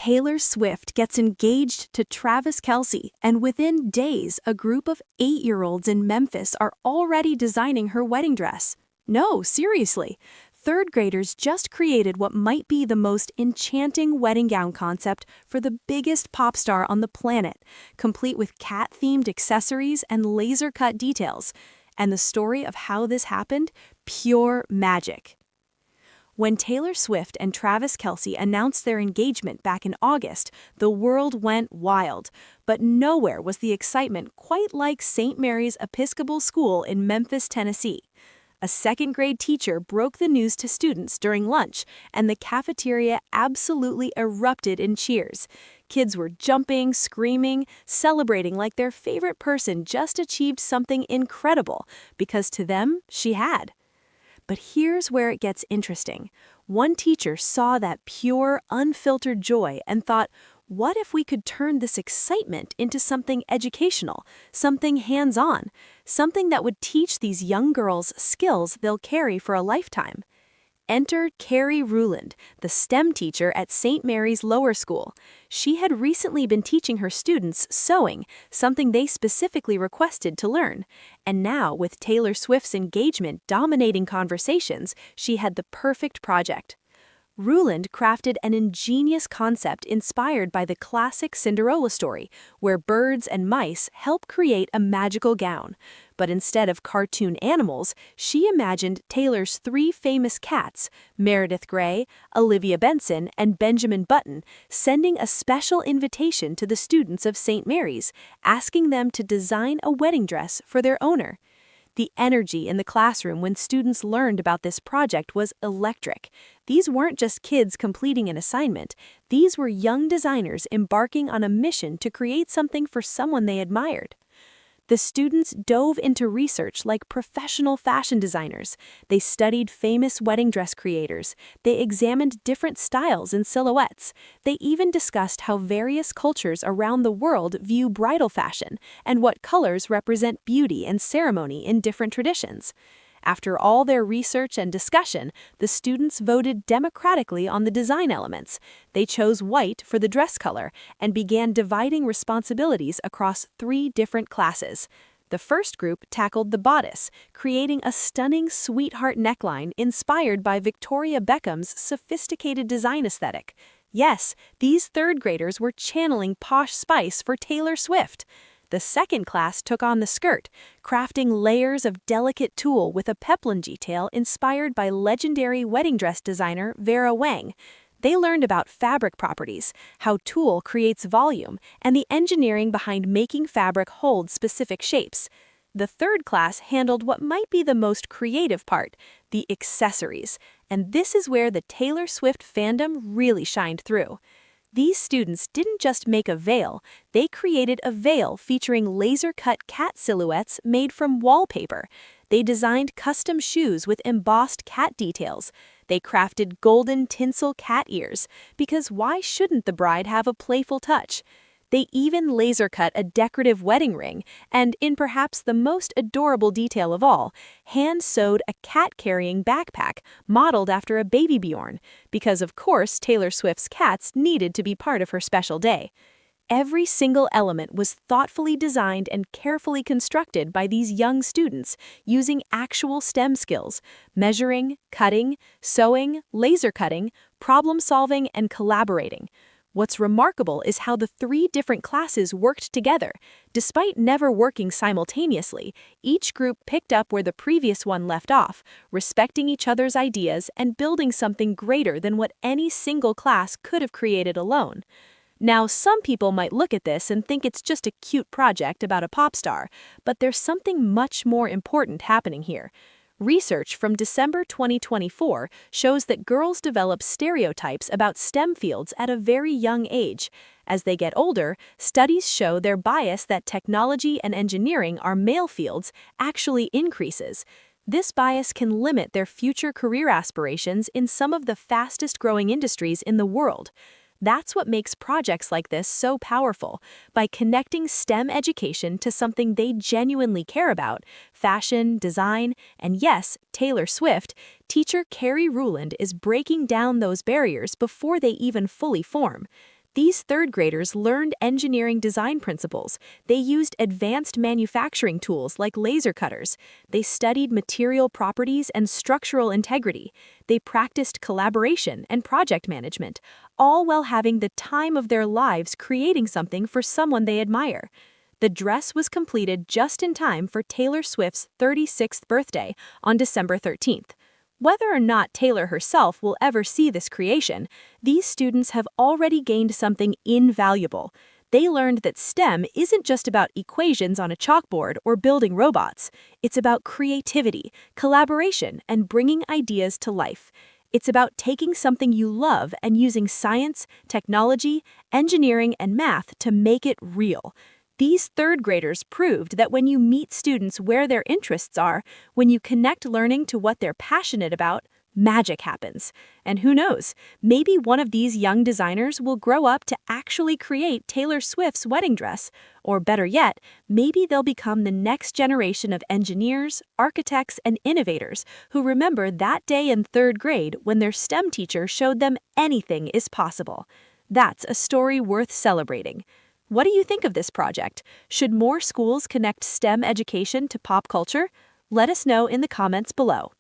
Taylor Swift gets engaged to Travis Kelce, and within days, a group of 8-year-olds in Memphis are already designing her wedding dress. No, seriously. Third graders just created what might be the most enchanting wedding gown concept for the biggest pop star on the planet, complete with cat-themed accessories and laser-cut details. And the story of how this happened? Pure magic. When Taylor Swift and Travis Kelce announced their engagement back in August, the world went wild. But nowhere was the excitement quite like St. Mary's Episcopal School in Memphis, Tennessee. A second-grade teacher broke the news to students during lunch, and the cafeteria absolutely erupted in cheers. Kids were jumping, screaming, celebrating like their favorite person just achieved something incredible, because to them, she had. But here's where it gets interesting. One teacher saw that pure, unfiltered joy and thought, what if we could turn this excitement into something educational, something hands-on, something that would teach these young girls skills they'll carry for a lifetime? Enter Carrie Ruland, the STEM teacher at St. Mary's Lower School. She had recently been teaching her students sewing, something they specifically requested to learn. And now, with Taylor Swift's engagement dominating conversations, she had the perfect project. Ruland crafted an ingenious concept inspired by the classic Cinderella story, where birds and mice help create a magical gown. But instead of cartoon animals, she imagined Taylor's 3 famous cats, Meredith Grey, Olivia Benson, and Benjamin Button, sending a special invitation to the students of St. Mary's, asking them to design a wedding dress for their owner. The energy in the classroom when students learned about this project was electric. These weren't just kids completing an assignment. These were young designers embarking on a mission to create something for someone they admired. The students dove into research like professional fashion designers. They studied famous wedding dress creators. They examined different styles and silhouettes. They even discussed how various cultures around the world view bridal fashion and what colors represent beauty and ceremony in different traditions. After all their research and discussion, the students voted democratically on the design elements. They chose white for the dress color and began dividing responsibilities across 3 different classes. The first group tackled the bodice, creating a stunning sweetheart neckline inspired by Victoria Beckham's sophisticated design aesthetic. Yes, these third graders were channeling posh spice for Taylor Swift. The second class took on the skirt, crafting layers of delicate tulle with a peplum detail inspired by legendary wedding dress designer Vera Wang. They learned about fabric properties, how tulle creates volume, and the engineering behind making fabric hold specific shapes. The third class handled what might be the most creative part, the accessories, and this is where the Taylor Swift fandom really shined through. These students didn't just make a veil, they created a veil featuring laser-cut cat silhouettes made from wallpaper. They designed custom shoes with embossed cat details. They crafted golden tinsel cat ears, because why shouldn't the bride have a playful touch? They even laser-cut a decorative wedding ring, and in perhaps the most adorable detail of all, hand-sewed a cat-carrying backpack modeled after a baby Bjorn, because of course Taylor Swift's cats needed to be part of her special day. Every single element was thoughtfully designed and carefully constructed by these young students using actual STEM skills: measuring, cutting, sewing, laser cutting, problem-solving, and collaborating. What's remarkable is how the 3 different classes worked together. Despite never working simultaneously, each group picked up where the previous one left off, respecting each other's ideas and building something greater than what any single class could have created alone. Now, some people might look at this and think it's just a cute project about a pop star, but there's something much more important happening here. Research from December 2024 shows that girls develop stereotypes about STEM fields at a very young age. As they get older, studies show their bias that technology and engineering are male fields actually increases. This bias can limit their future career aspirations in some of the fastest-growing industries in the world. That's what makes projects like this so powerful. By connecting STEM education to something they genuinely care about, fashion, design, and yes, Taylor Swift, teacher Carrie Ruland is breaking down those barriers before they even fully form. These third graders learned engineering design principles. They used advanced manufacturing tools like laser cutters. They studied material properties and structural integrity. They practiced collaboration and project management, all while having the time of their lives creating something for someone they admire. The dress was completed just in time for Taylor Swift's 36th birthday on December 13th. Whether or not Taylor herself will ever see this creation, these students have already gained something invaluable. They learned that STEM isn't just about equations on a chalkboard or building robots. It's about creativity, collaboration, and bringing ideas to life. It's about taking something you love and using science, technology, engineering, and math to make it real. These third graders proved that when you meet students where their interests are, when you connect learning to what they're passionate about, magic happens. And who knows, maybe one of these young designers will grow up to actually create Taylor Swift's wedding dress. Or better yet, maybe they'll become the next generation of engineers, architects, and innovators who remember that day in third grade when their STEM teacher showed them anything is possible. That's a story worth celebrating. What do you think of this project? Should more schools connect STEM education to pop culture? Let us know in the comments below.